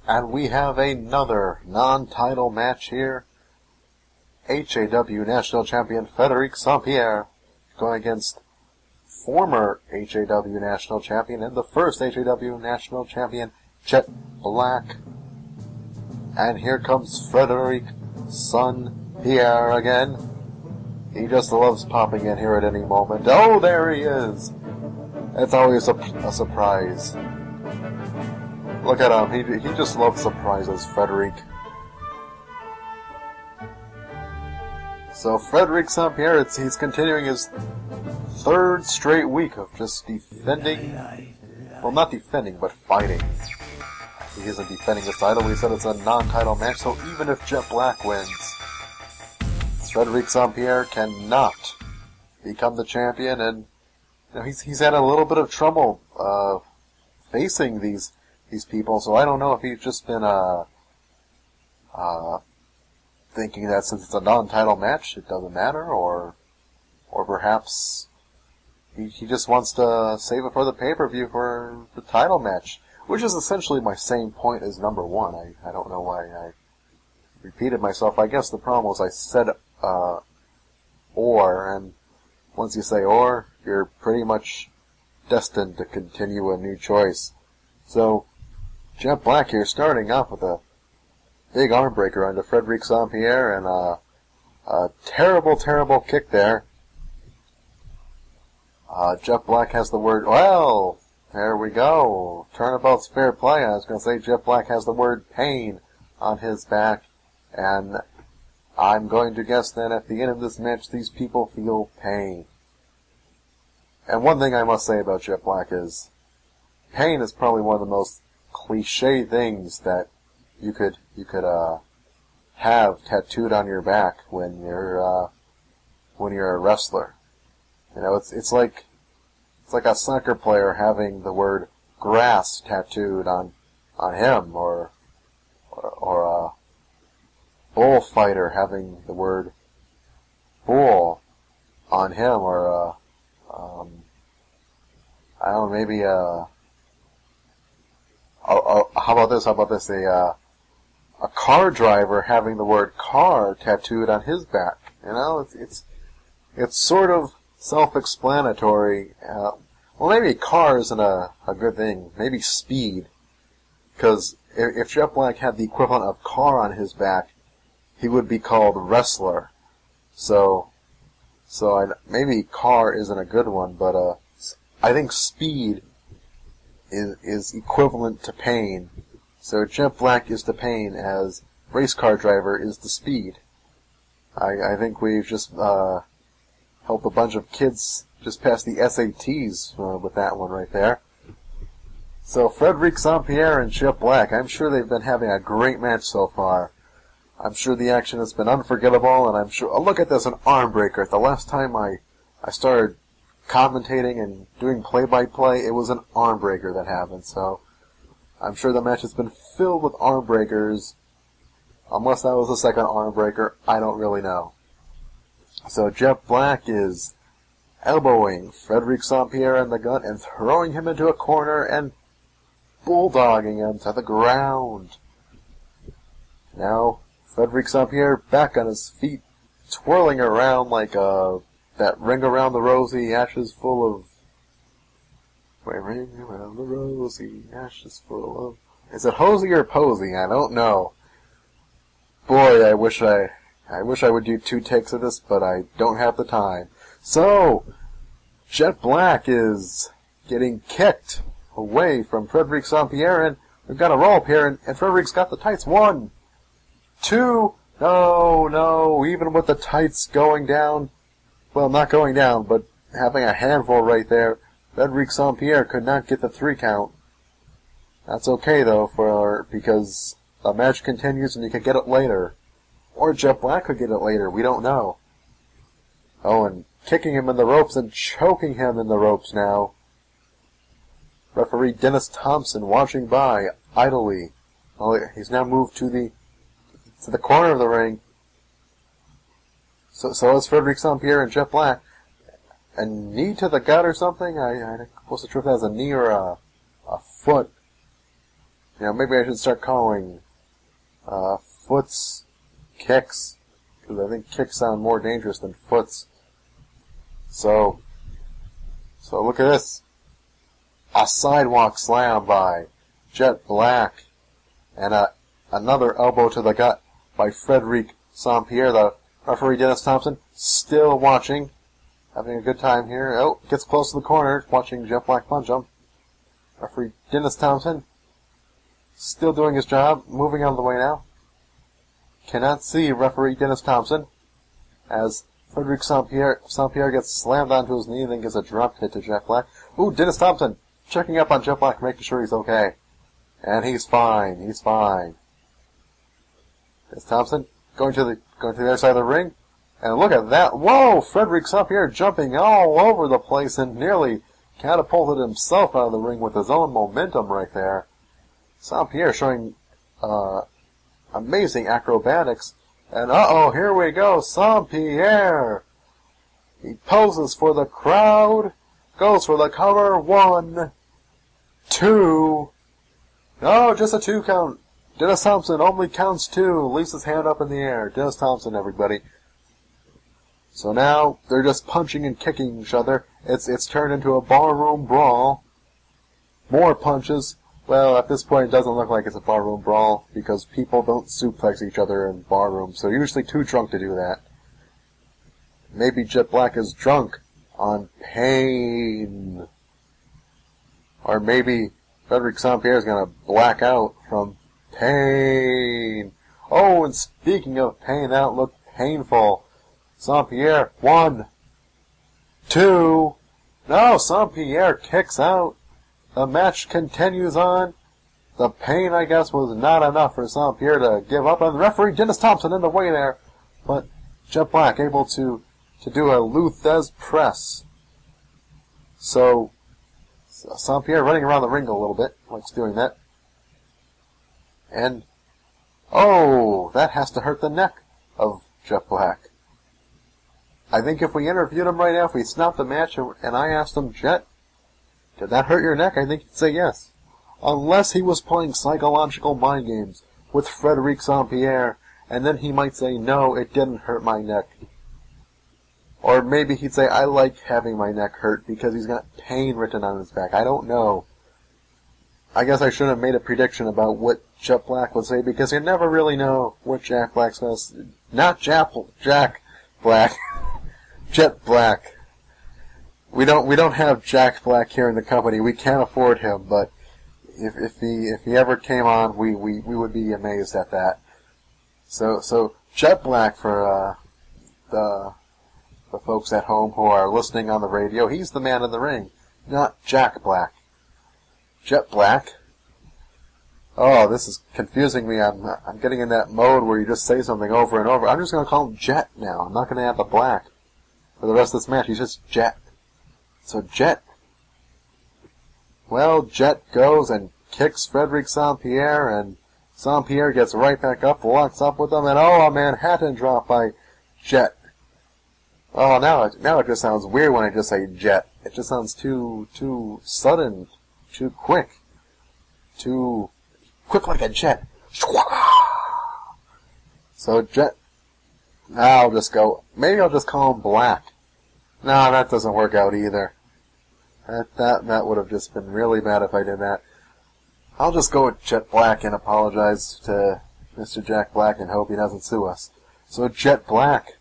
And we have another non-title match here. HAW National Champion Frederic Pierre going against former HAW National Champion and the first HAW National Champion, Jet Black. And here comes Frederic Pierre again. He just loves popping in here at any moment. Oh, there he is! It's always a surprise. Look at him. He just loves surprises, Frederic. So Frederic Pierre, he's continuing his third straight week of just defending. Well, not defending, but fighting. He isn't defending his title. He said it's a non-title match, so even if Jet Black wins, Frederic Pierre cannot become the champion, and you know, he's had a little bit of trouble facing these people. So I don't know if he's just been thinking that since it's a non-title match, it doesn't matter, or perhaps he just wants to save it for the pay-per-view for the title match, which is essentially my same point as number one. I don't know why I repeated myself. I guess the problem was I said or, and once you say or, you're pretty much destined to continue a new choice. So, Jet Black here starting off with a big arm breaker onto Frederic Pierre, and a terrible, terrible kick there. Jet Black has the word, well, there we go. Turnabout's fair play. I was going to say Jet Black has the word pain on his back, and I'm going to guess that at the end of this match, these people feel pain. And one thing I must say about Jet Black is, pain is probably one of the most cliche things that you could have tattooed on your back when you're a wrestler. You know, it's like a soccer player having the word grass tattooed on him, or a bullfighter having the word bull on him, or I don't know, maybe how about this? A car driver having the word car tattooed on his back. You know, it's sort of self-explanatory. Well, maybe car isn't a good thing. Maybe speed. Because if Jet Black had the equivalent of car on his back, he would be called wrestler. So maybe car isn't a good one, but I think speed is equivalent to pain. So Jet Black is the pain as race car driver is the speed. I think we've just helped a bunch of kids just pass the SATs with that one right there. So Frederic Pierre and Jet Black, I'm sure they've been having a great match so far. I'm sure the action has been unforgettable, and I'm sure, oh, look at this, an arm breaker. The last time I started commentating and doing play-by-play, it was an arm breaker that happened, so I'm sure the match has been filled with arm breakers. Unless that was the second arm breaker, I don't really know. So Jet Black is elbowing Frederic Pierre in the gut and throwing him into a corner and bulldogging him to the ground. Now, Frederic Pierre back on his feet, twirling around like that ring around the rosy, ashes full of... Wait, ring around the rosy, ashes full of... Is it Hosey or Posey? I don't know. Boy, I wish I would do 2 takes of this, but I don't have the time. So, Jet Black is getting kicked away from Frederic Pierre, and we've got a roll up here, and Frederic's got the tights. 1, 2, no, even with the tights going down, well, not going down, but having a handful right there, Frederic Pierre could not get the 3 count. That's okay, though, because the match continues and you can get it later. Or Jet Black could get it later, we don't know. Oh, and kicking him in the ropes and choking him in the ropes now. Referee Dennis Thompson watching by, idly. Well, he's now moved to the corner of the ring. So is Frederic Pierre and Jet Black. A knee to the gut or something? I wasn't sure if that was a knee or a foot. maybe I should start calling foots kicks, because I think kicks sound more dangerous than foots. So look at this. A sidewalk slam by Jet Black, and another elbow to the gut by Frederic St. Pierre. The referee, Dennis Thompson, still watching, having a good time here. Oh, gets close to the corner, watching Jet Black punch him. Referee Dennis Thompson, still doing his job, moving out of the way now. Cannot see referee Dennis Thompson, as Frederic St. Pierre gets slammed onto his knee and then gives a drop hit to Jet Black. Ooh, Dennis Thompson checking up on Jet Black, making sure he's okay. And he's fine. Dennis Thompson going to the other side of the ring. And look at that. Whoa! Frederic St. Pierre jumping all over the place and nearly catapulted himself out of the ring with his own momentum right there. St. Pierre showing amazing acrobatics. And here we go. St. Pierre. He poses for the crowd. Goes for the cover. 1, 2. No, just a 2 count. Dennis Thompson only counts 2. Leaves his hand up in the air. Dennis Thompson, everybody. So now they're just punching and kicking each other. It's turned into a barroom brawl. More punches. Well, at this point, it doesn't look like it's a barroom brawl, because people don't suplex each other in barrooms, so usually too drunk to do that. Maybe Jet Black is drunk on pain. Or maybe Frederic St. Pierre is going to black out from pain. Oh, and speaking of pain, that looked painful. St. Pierre, 1, 2. No, St. Pierre kicks out. The match continues on. The pain, I guess, was not enough for St. Pierre to give up. And the referee, Dennis Thompson, in the way there. But Jet Black able to do a Luthez press. So St. Pierre running around the ring a little bit, likes doing that. And, that has to hurt the neck of Jet Black. I think if we interviewed him right now, if we stopped the match and I asked him, Jet, did that hurt your neck? I think he'd say yes. Unless he was playing psychological mind games with Frederic St. Pierre, and then he might say, no, it didn't hurt my neck. Or maybe he'd say, I like having my neck hurt because he's got pain written on his back. I don't know. I guess I shouldn't have made a prediction about what Jet Black would say, because you never really know what Jack Black's going to say. Not Jack Black. Jet Black. We don't have Jack Black here in the company. We can't afford him, but if he ever came on, we would be amazed at that. So Jet Black, for the folks at home who are listening on the radio, he's the man in the ring, not Jack Black. Jet Black. Oh, this is confusing me. I'm getting in that mode where you just say something over and over. I'm just going to call him Jet now. I'm not going to add the Black for the rest of this match. He's just Jet. So Jet. Well, Jet goes and kicks Frederic St. Pierre, and St. Pierre gets right back up, locks up with him, and a Manhattan drop by Jet. Oh, now it just sounds weird when I just say Jet. It just sounds too sudden, too quick like a jet. So Jet. Maybe I'll just call him Black. No, that doesn't work out either. That would have just been really bad if I did that. I'll just go with Jet Black and apologize to Mr. Jack Black and hope he doesn't sue us. So Jet Black.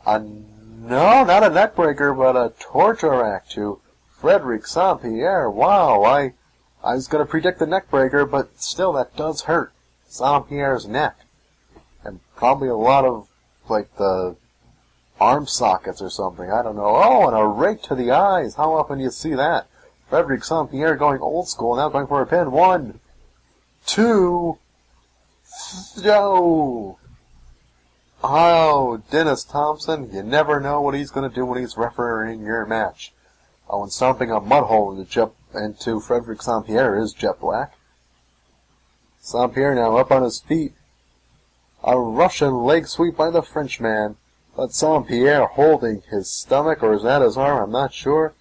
No, not a neckbreaker, but a torture rack to Frederic St. Pierre. Wow, I was going to predict the neckbreaker, but still, that does hurt St. Pierre's neck. And probably a lot of, the arm sockets or something. I don't know. Oh, and a rake to the eyes. How often do you see that? Frederic St. Pierre going old school, now going for a pin. 1, 2, go! Oh, Dennis Thompson, you never know what he's going to do when he's refereeing your match. Oh, and stomping a mud hole into Frederic St. Pierre is Jet Black. St. Pierre now up on his feet. A Russian leg sweep by the Frenchman. But St. Pierre holding his stomach, or is that his arm? I'm not sure.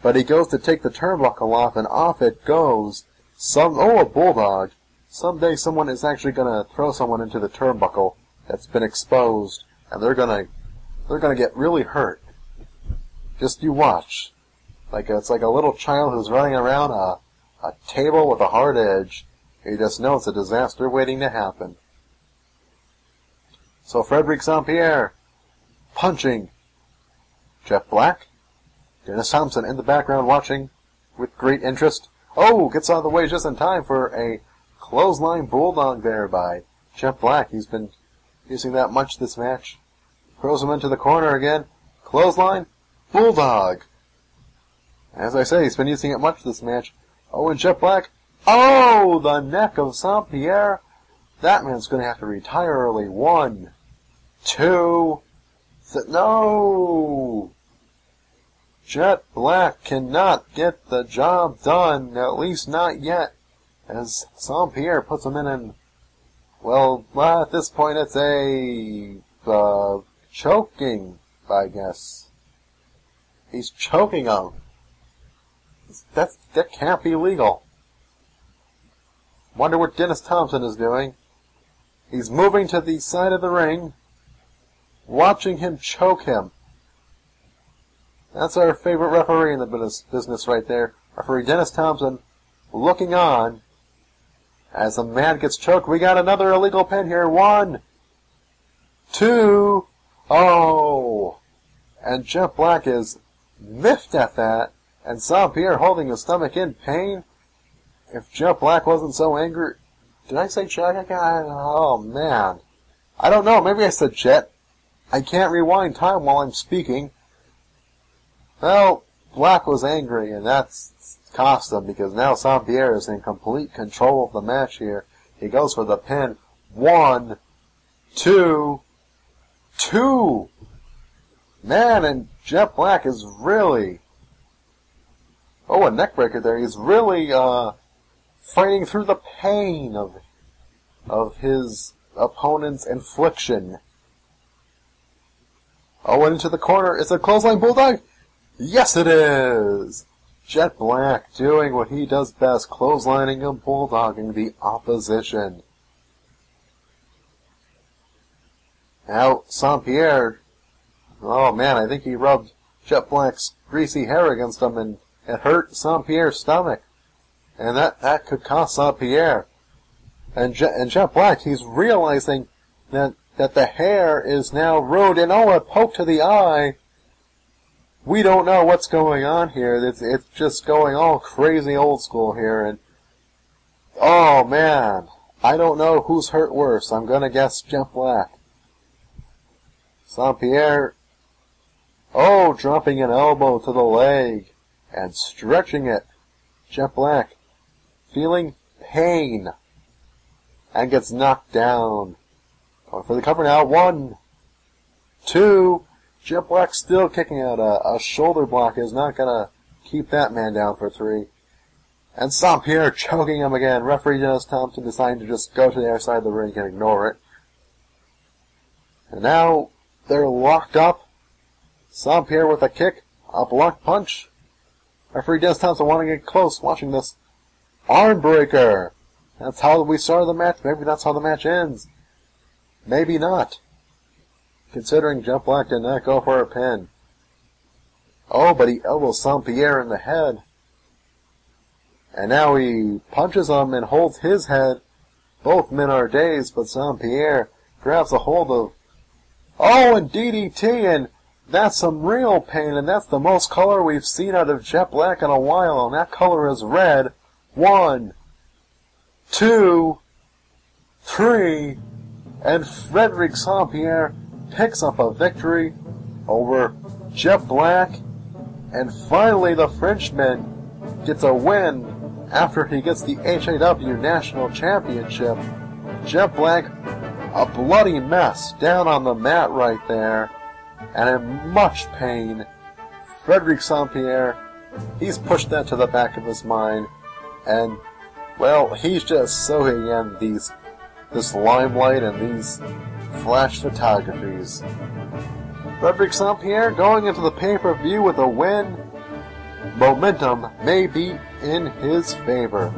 But he goes to take the turnbuckle off, and off it goes. a bulldog. Someday someone is actually gonna throw someone into the turnbuckle that's been exposed, and they're gonna get really hurt. Just you watch. It's like a little child who's running around a table with a hard edge. You just know it's a disaster waiting to happen. So Frederic St. Pierre, punching Jet Black. Dennis Thompson in the background watching with great interest. Oh, gets out of the way just in time for a clothesline bulldog there by Jet Black. He's been using that much this match. Throws him into the corner again. Clothesline, bulldog. As I say, he's been using it much this match. Oh, and Jet Black. Oh, the neck of St. Pierre. That man's going to have to retire early. 1, 2, no! Jet Black cannot get the job done, at least not yet, as St. Pierre puts him in and, well, at this point it's a, choking, I guess. He's choking him. That can't be legal. Wonder what Dennis Thompson is doing. He's moving to the side of the ring, watching him choke him. That's our favorite referee in the business right there. Referee Dennis Thompson looking on as a man gets choked. We got another illegal pin here. 1, 2, oh! And Jet Black is miffed at that, and St. Pierre holding his stomach in pain. If Jet Black wasn't so angry... Did I say Jet? Oh, man. I don't know. Maybe I said Jet. I can't rewind time while I'm speaking. Well, Black was angry, and that's cost him, because now St. Pierre is in complete control of the match here. He goes for the pin. 1, 2, 2! Man, and Jet Black is really... Oh, a neckbreaker there. He's really, fighting through the pain of his opponent's infliction. Oh, and into the corner. It's a clothesline bulldog? Yes, it is! Jet Black doing what he does best, clotheslining and bulldogging the opposition. Now, St. Pierre, oh man, I think he rubbed Jet Black's greasy hair against him, and it hurt St. Pierre's stomach. And that could cost St. Pierre. And Jet Black, he's realizing that the hair is now ruined, and oh, a poke to the eye. We don't know what's going on here. It's just going all crazy old school here, and oh man, I don't know who's hurt worse. I'm gonna guess Jet Black. St. Pierre, oh, dropping an elbow to the leg and stretching it. Jet Black feeling pain and gets knocked down. Going for the cover now. 1, 2. Jet Black still kicking out. A shoulder block is not going to keep that man down for 3. And St. Pierre choking him again. Referee Dennis Thompson deciding to just go to the other side of the ring and ignore it. And now they're locked up. St. Pierre with a kick. A block punch. Referee Dennis Thompson wanting to get close, watching this. Arm breaker. That's how we started the match. Maybe that's how the match ends. Maybe not. Considering Jet Black did not go for a pin. Oh, but he elbows St. Pierre in the head. And now he punches him and holds his head. Both men are dazed, but St. Pierre grabs a hold of... Oh, and DDT, and that's some real pain, and that's the most color we've seen out of Jet Black in a while, and that color is red. 1, 2, 3, and Frederic St. Pierre picks up a victory over Jet Black, and finally the Frenchman gets a win after he gets the HAW National Championship. Jet Black, a bloody mess down on the mat right there, and in much pain. Frederic St. Pierre, he's pushed that to the back of his mind, and, well, he's just soaking in this limelight and these flash photographies. Frederic St. Pierre going into the pay-per-view with a win. Momentum may be in his favor.